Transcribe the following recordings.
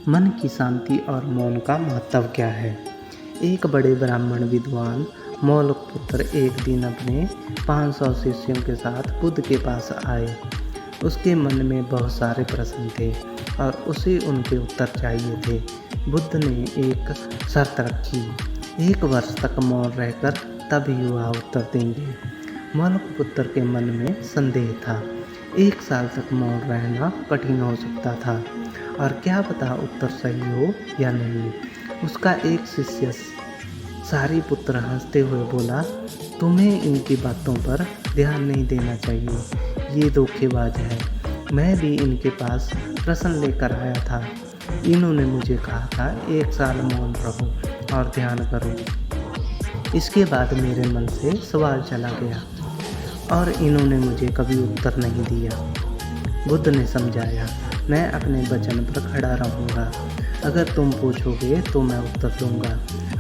मन की शांति और मौन का महत्व क्या है। एक बड़े ब्राह्मण विद्वान मौलपुत्र एक दिन अपने 500 शिष्यों के साथ बुद्ध के पास आए। उसके मन में बहुत सारे प्रश्न थे और उसे उनके उत्तर चाहिए थे। बुद्ध ने एक शर्त रखी, 1 वर्ष तक मौन रहकर तभी वह उत्तर देंगे। मौलपुत्र के मन में संदेह था, 1 साल तक मौन रहना कठिन हो सकता था और क्या पता उत्तर सही हो या नहीं। उसका एक शिष्य सारिपुत्र हंसते हुए बोला, तुम्हें इनकी बातों पर ध्यान नहीं देना चाहिए, ये धोखेबाज है। मैं भी इनके पास प्रश्न लेकर आया था, इन्होंने मुझे कहा था 1 साल मौन रहो और ध्यान करो। इसके बाद मेरे मन से सवाल चला गया और इन्होंने मुझे कभी उत्तर नहीं दिया। बुद्ध ने समझाया, मैं अपने वचन पर खड़ा रहूँगा। अगर तुम पूछोगे तो मैं उत्तर दूँगा,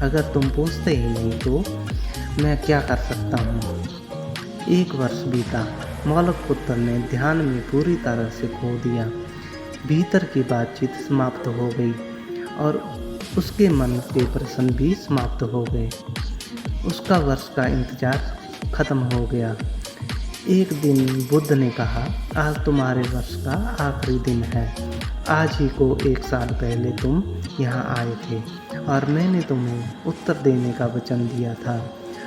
अगर तुम पूछते ही नहीं तो मैं क्या कर सकता हूँ। 1 वर्ष बीता। मौलपुत्र ने ध्यान में पूरी तरह से खो दिया। भीतर की बातचीत समाप्त हो गई और उसके मन के प्रश्न भी समाप्त हो गए। उसका वर्ष का इंतजार खत्म हो गया। एक दिन बुद्ध ने कहा, आज तुम्हारे वर्ष का आखिरी दिन है। आज ही को 1 साल पहले तुम यहाँ आए थे और मैंने तुम्हें उत्तर देने का वचन दिया था।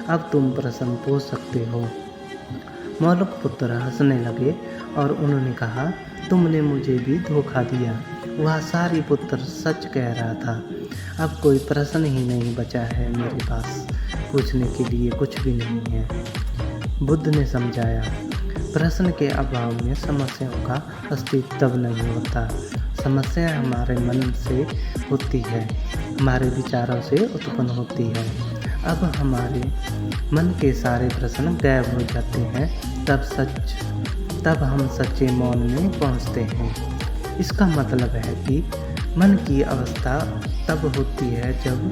अब तुम प्रश्न पूछ सकते हो। मौलपुत्र हंसने लगे और उन्होंने कहा, तुमने मुझे भी धोखा दिया। वह सारिपुत्र सच कह रहा था। अब कोई प्रश्न ही नहीं बचा है मेरे पास, पूछने के लिए कुछ भी नहीं है। बुद्ध ने समझाया, प्रश्न के अभाव में समस्याओं का अस्तित्व नहीं होता। समस्या हमारे मन से होती है, हमारे विचारों से उत्पन्न होती है। अब हमारे मन के सारे प्रश्न गायब हो जाते हैं, तब हम सच्चे मौन में पहुंचते हैं। इसका मतलब है कि मन की अवस्था तब होती है जब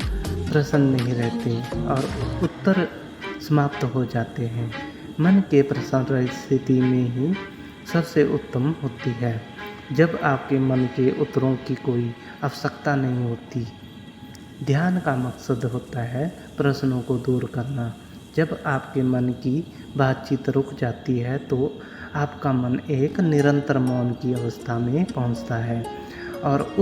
प्रश्न नहीं रहते और उत्तर समाप्त हो जाते हैं। मन के प्रश्न रहित स्थिति में ही सबसे उत्तम होती है, जब आपके मन के उत्तरों की कोई आवश्यकता नहीं होती। ध्यान का मकसद होता है प्रश्नों को दूर करना। जब आपके मन की बातचीत रुक जाती है तो आपका मन एक निरंतर मौन की अवस्था में पहुंचता है और